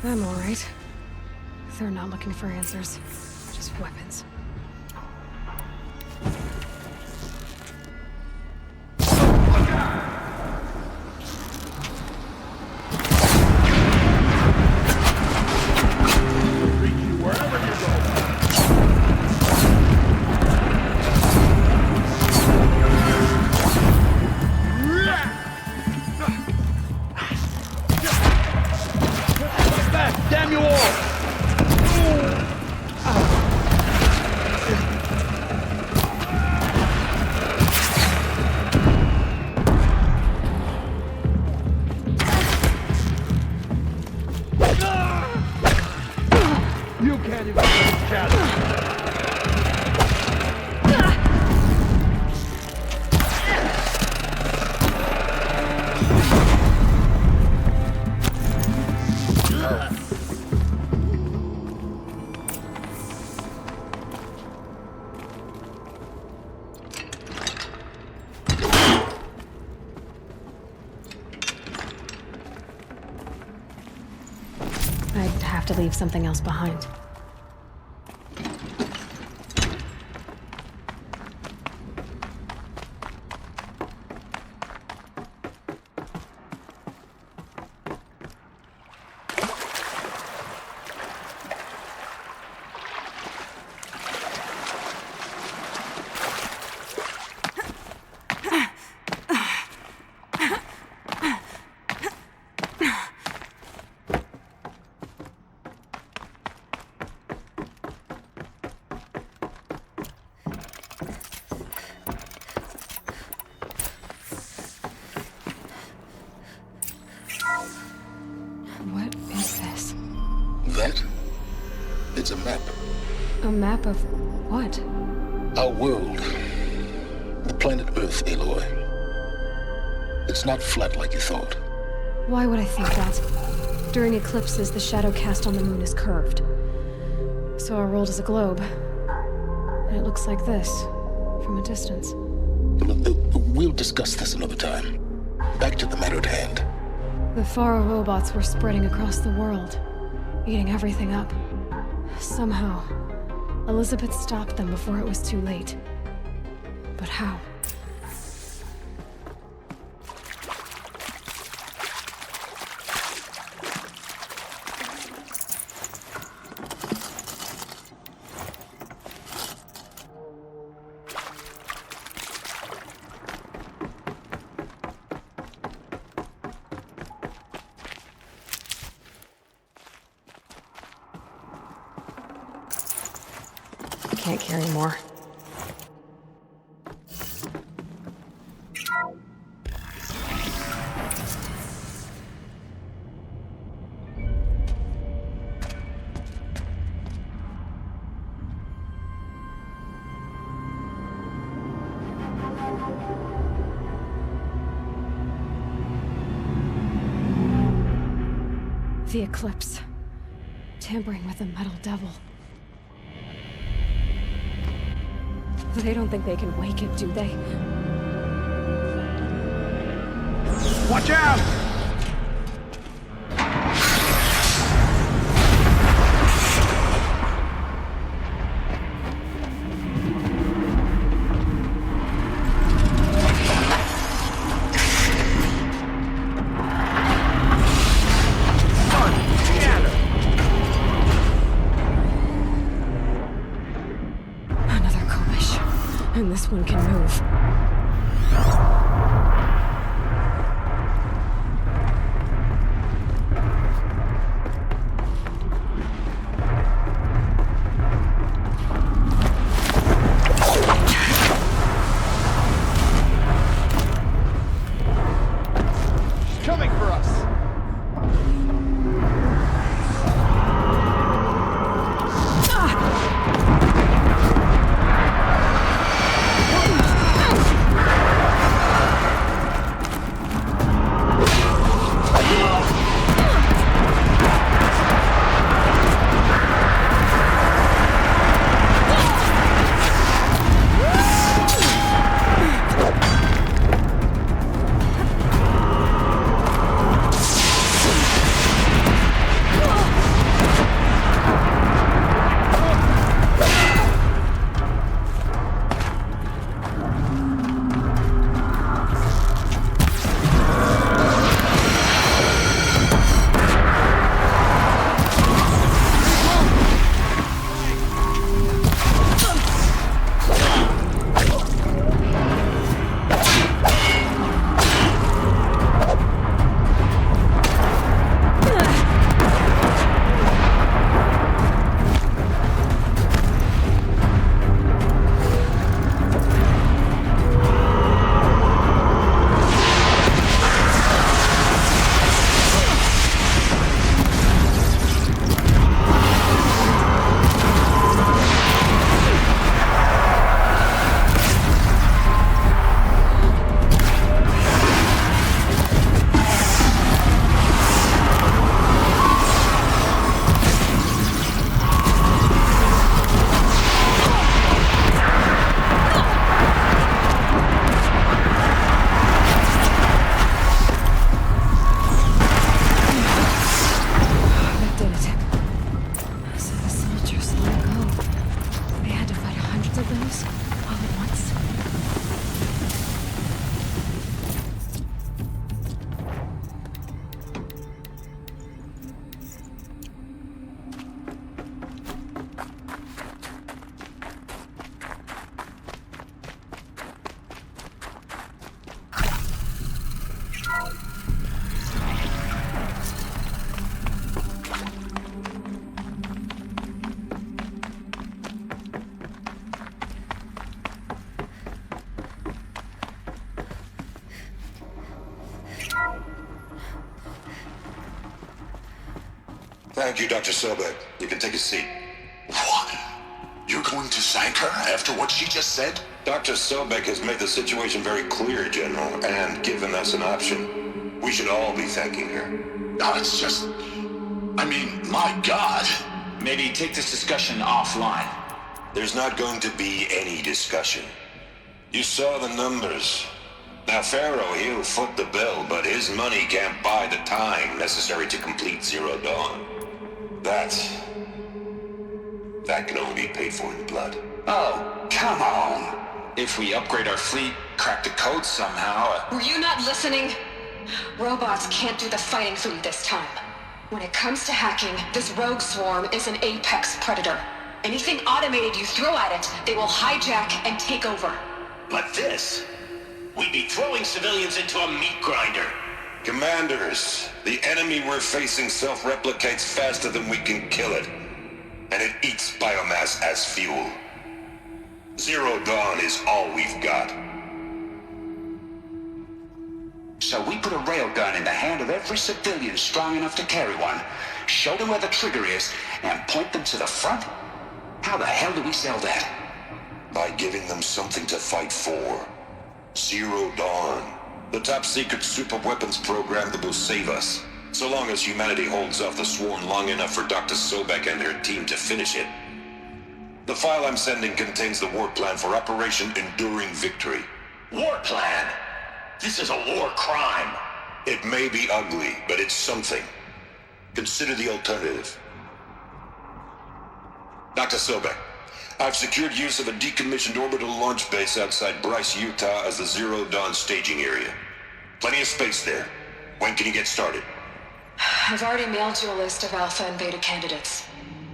I'm all right. They're not looking for answers, just weapons. Damn you all! You can't even challenge. I'd have to leave something else behind. What is this? That? It's a map. A map of what? Our world. The planet Earth, Aloy. It's not flat like you thought. Why would I think that? During eclipses, the shadow cast on the moon is curved. So our world is a globe. And it looks like this, from a distance. We'll discuss this another time. Back to the matter at hand. The Faro robots were spreading across the world, eating everything up. Somehow, Elizabeth stopped them before it was too late. But how? Can't carry more. The eclipse. Tampering with the metal devil. They don't think they can wake it, do they? Watch out! And this one can move. She's coming for us. Thank you, Dr. Sobek. You can take a seat. What? You're going to thank her after what she just said? Dr. Sobek has made the situation very clear, General, and given us an option. We should all be thanking her. No, it's just... I mean, my God. Maybe take this discussion offline. There's not going to be any discussion. You saw the numbers. Now, Pharaoh, he'll foot the bill, but his money can't buy the time necessary to complete Zero Dawn. That can only be paid for in blood. Oh, come on. If we upgrade our fleet, crack the code somehow... Were you not listening? Robots can't do the fighting for you this time. When it comes to hacking, this rogue swarm is an apex predator. Anything automated you throw at it, they will hijack and take over. But this... we'd be throwing civilians into a meat grinder. Commanders, the enemy we're facing self-replicates faster than we can kill it. And it eats biomass as fuel. Zero Dawn is all we've got. So we put a railgun in the hand of every civilian strong enough to carry one, show them where the trigger is, and point them to the front? How the hell do we sell that? By giving them something to fight for. Zero Dawn. The top-secret super-weapons program that will save us. So long as humanity holds off the swarm long enough for Dr. Sobek and her team to finish it. The file I'm sending contains the war plan for Operation Enduring Victory. War plan? This is a war crime. It may be ugly, but it's something. Consider the alternative. Dr. Sobek, I've secured use of a decommissioned orbital launch base outside Bryce, Utah as the Zero Dawn staging area. Plenty of space there. When can you get started? I've already mailed you a list of alpha and beta candidates.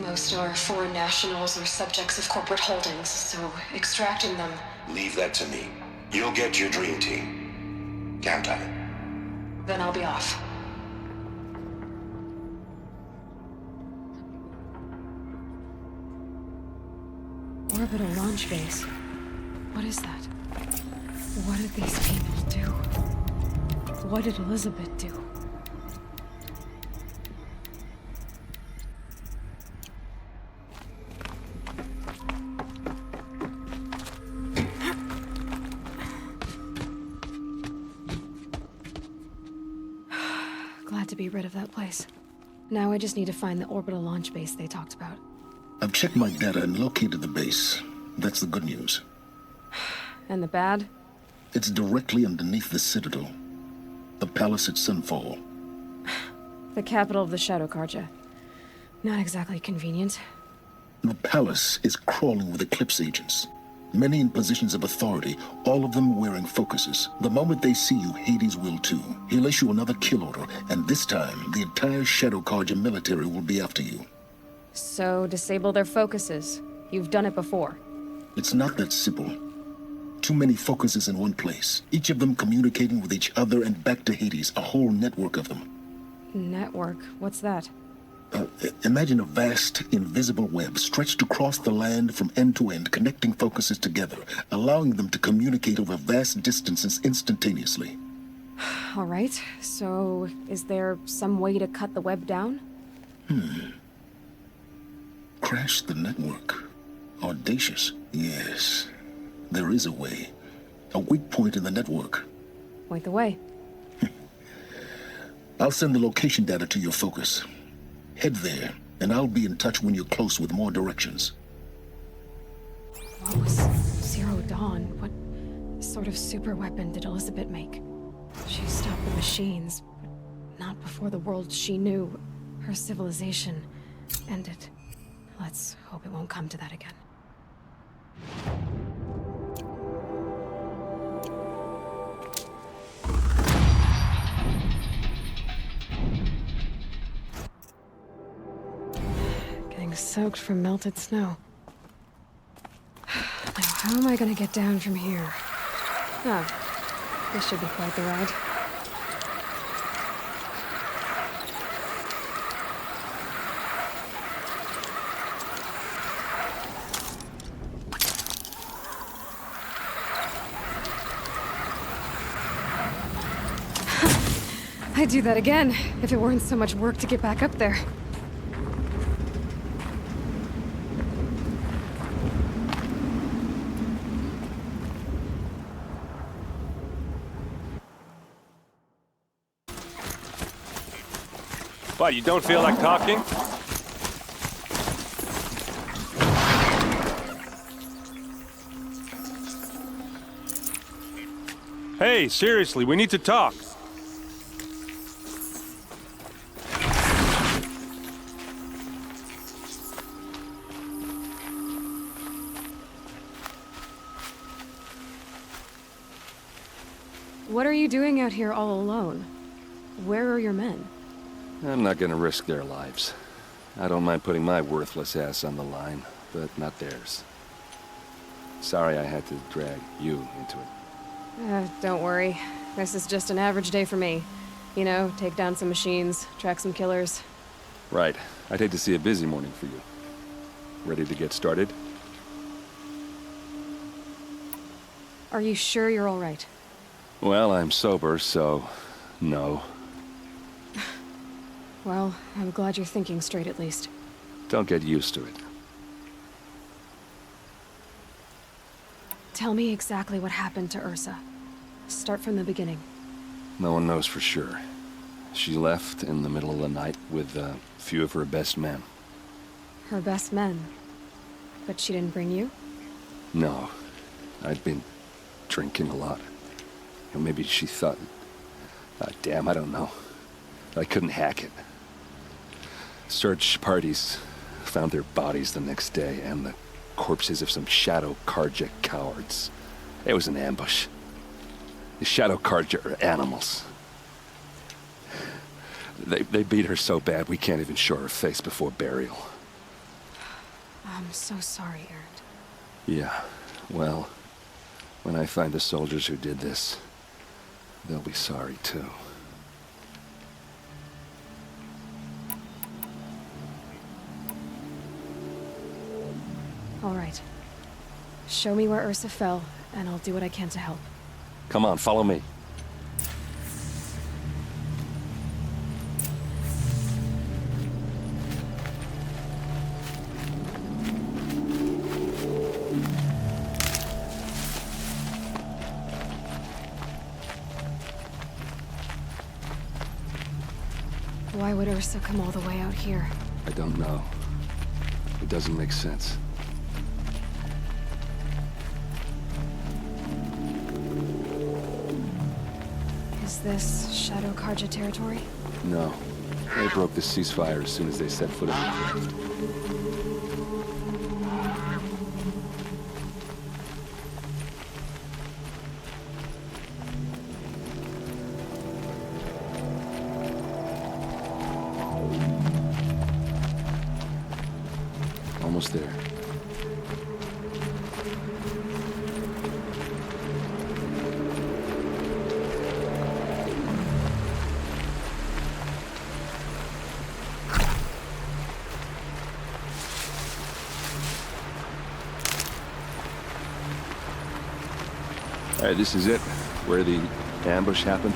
Most are foreign nationals or subjects of corporate holdings, so extracting them... Leave that to me. You'll get your dream team. Count on it. Then I'll be off. Orbital launch base. What is that? What did these people do? What did Elizabeth do? Glad to be rid of that place. Now I just need to find the orbital launch base they talked about. I've checked my data and located the base. That's the good news. And the bad? It's directly underneath the Citadel. The palace at Sunfall. The capital of the Shadow Carja. Not exactly convenient. The palace is crawling with Eclipse agents. Many in positions of authority, all of them wearing focuses. The moment they see you, Hades will too. He'll issue another kill order, and this time, the entire Shadow Carja military will be after you. So, disable their focuses. You've done it before. It's not that simple. Too many focuses in one place, each of them communicating with each other and back to Hades, a whole network of them. Network? What's that? Imagine a vast, invisible web stretched across the land from end to end, connecting focuses together, allowing them to communicate over vast distances instantaneously. All right, so is there some way to cut the web down? Crash the network. Audacious. Yes, there is a way. A weak point in the network. Point the way. I'll send the location data to your focus. Head there, and I'll be in touch when you're close with more directions. What was Zero Dawn? What sort of super weapon did Elizabeth make? She stopped the machines, but not before the world she knew, her civilization, ended. Let's hope it won't come to that again. Getting soaked from melted snow. Now, how am I gonna get down from here? Oh, this should be quite the ride. I'd do that again, if it weren't so much work to get back up there. What, you don't feel like talking? Hey, seriously, we need to talk. What are you doing out here all alone? Where are your men? I'm not gonna risk their lives. I don't mind putting my worthless ass on the line, but not theirs. Sorry I had to drag you into it. Don't worry. This is just an average day for me. You know, take down some machines, track some killers. Right. I'd hate to see a busy morning for you. Ready to get started? Are you sure you're all right? Well, I'm sober, so... no. Well, I'm glad you're thinking straight at least. Don't get used to it. Tell me exactly what happened to Ursa. Start from the beginning. No one knows for sure. She left in the middle of the night with a few of her best men. Her best men? But she didn't bring you? No. I'd been drinking a lot. Or maybe she thought... damn, I don't know. I couldn't hack it. Search parties found their bodies the next day, and the corpses of some Shadow Carja cowards. It was an ambush. The Shadow Carja are animals. They beat her so bad we can't even show her face before burial. I'm so sorry, Erend. Yeah, well, when I find the soldiers who did this, they'll be sorry too. All right. Show me where Ursa fell, and I'll do what I can to help. Come on, follow me. Why would Ursa come all the way out here? I don't know. It doesn't make sense. Is this Shadow Carja territory? No. They broke the ceasefire as soon as they set foot in the craft. Almost there. All right, this is it, where the ambush happened.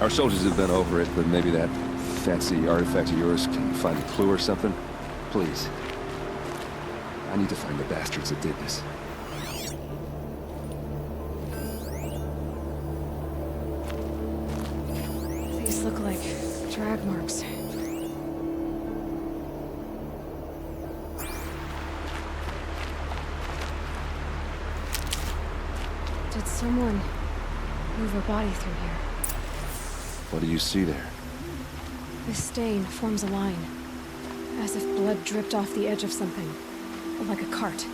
Our soldiers have been over it, but maybe that fancy artifact of yours can find a clue or something. Please. I need to find the bastards that did this. These look like drag marks. Did someone move a body through here? What do you see there? This stain forms a line, as if blood dripped off the edge of something. Like a cart.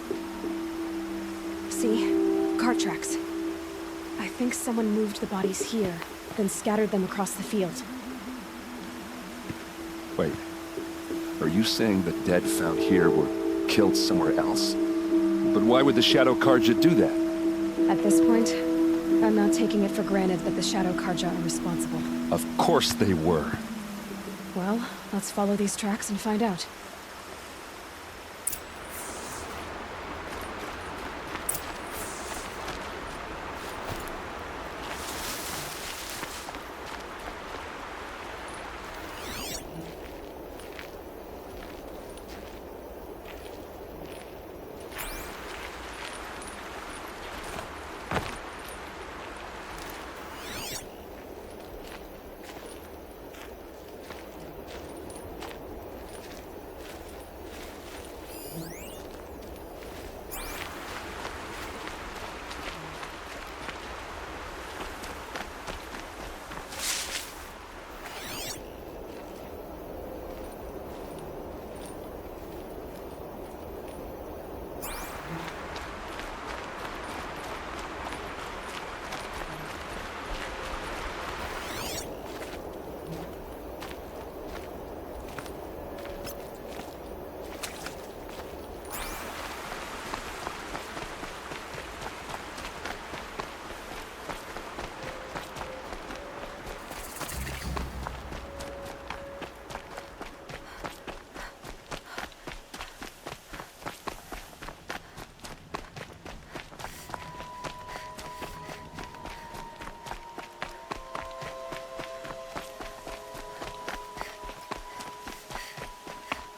See? Cart tracks. I think someone moved the bodies here, then scattered them across the field. Wait. Are you saying the dead found here were killed somewhere else? But why would the Shadow Carja do that? At this point, I'm not taking it for granted that the Shadow Carja are responsible. Of course they were. Well, let's follow these tracks and find out.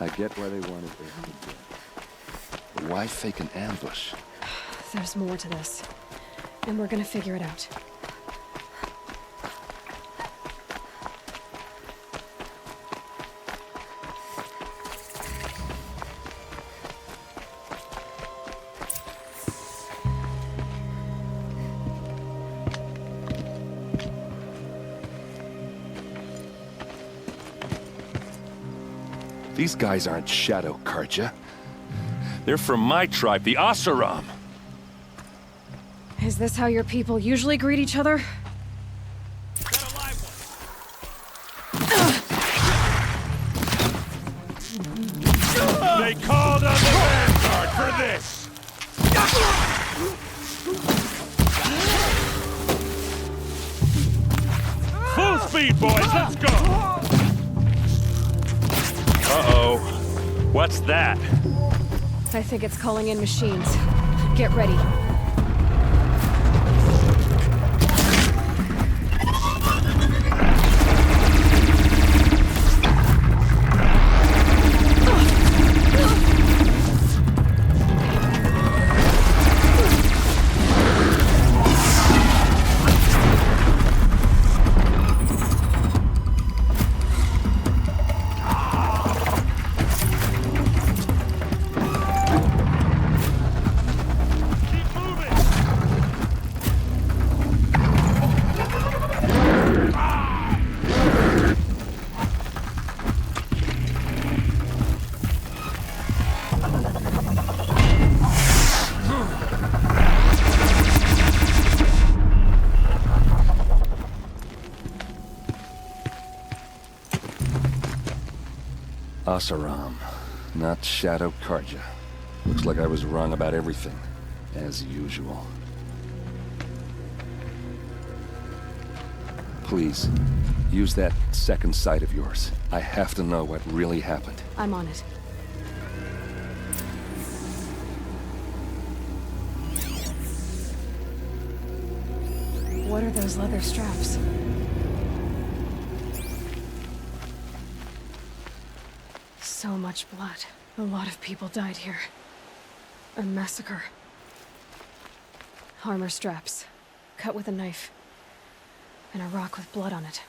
I get why they wanted Earth to dead. But why fake an ambush? There's more to this. And we're gonna figure it out. These guys aren't Shadow Karja. They're from my tribe, the Oseram. Is this how your people usually greet each other? They called on the Vanguard for this! Full speed, boys, let's go! Uh-oh. What's that? I think it's calling in machines. Get ready. Oseram, not Shadow Karja. Looks like I was wrong about everything, as usual. Please, use that second sight of yours. I have to know what really happened. I'm on it. What are those leather straps? So much blood. A lot of people died here. A massacre. Armor straps. Cut with a knife. And a rock with blood on it.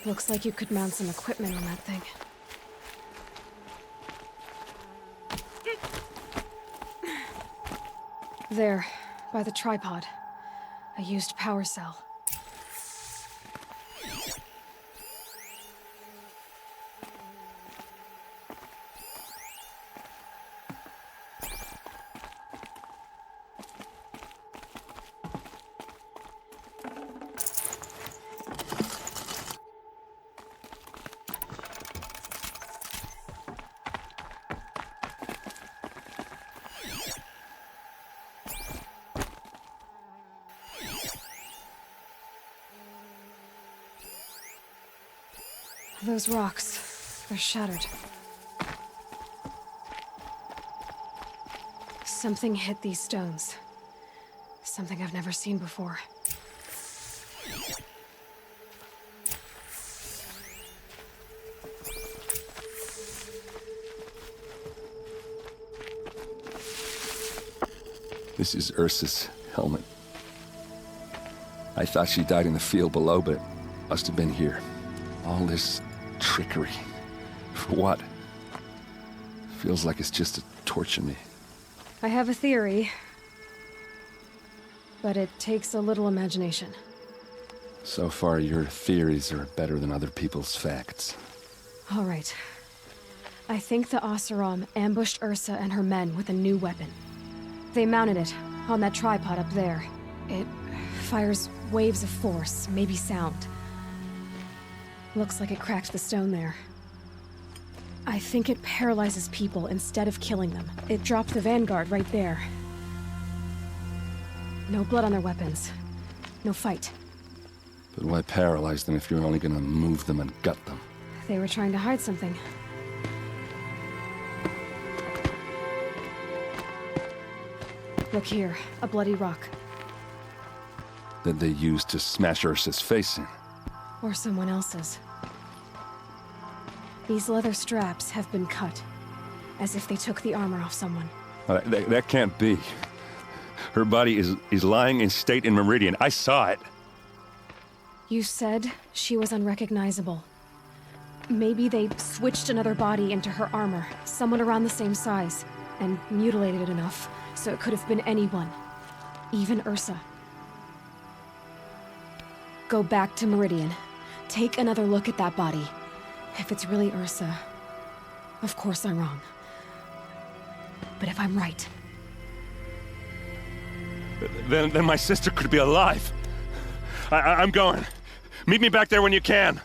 Looks like you could mount some equipment on that thing. There, by the tripod. A used power cell. Those rocks, they're shattered. Something hit these stones. Something I've never seen before. This is Ursa's helmet. I thought she died in the field below, but it must have been here. All this trickery. For what? Feels like it's just to torture me. I have a theory, but it takes a little imagination. So far, your theories are better than other people's facts. All right. I think the Oseram ambushed Ursa and her men with a new weapon. They mounted it on that tripod up there. It fires waves of force, maybe sound. Looks like it cracked the stone there. I think it paralyzes people instead of killing them. It dropped the Vanguard right there. No blood on their weapons. No fight. But why paralyze them if you're only gonna move them and gut them? They were trying to hide something. Look here, a bloody rock. That they used to smash Ursa's face in. Or someone else's. These leather straps have been cut, as if they took the armor off someone. That can't be. Her body is lying in state in Meridian. I saw it. You said she was unrecognizable. Maybe they switched another body into her armor, someone around the same size, and mutilated it enough so it could have been anyone. Even Ursa. Go back to Meridian. Take another look at that body. If it's really Ursa, of course I'm wrong. But if I'm right... Then my sister could be alive. I'm going. Meet me back there when you can.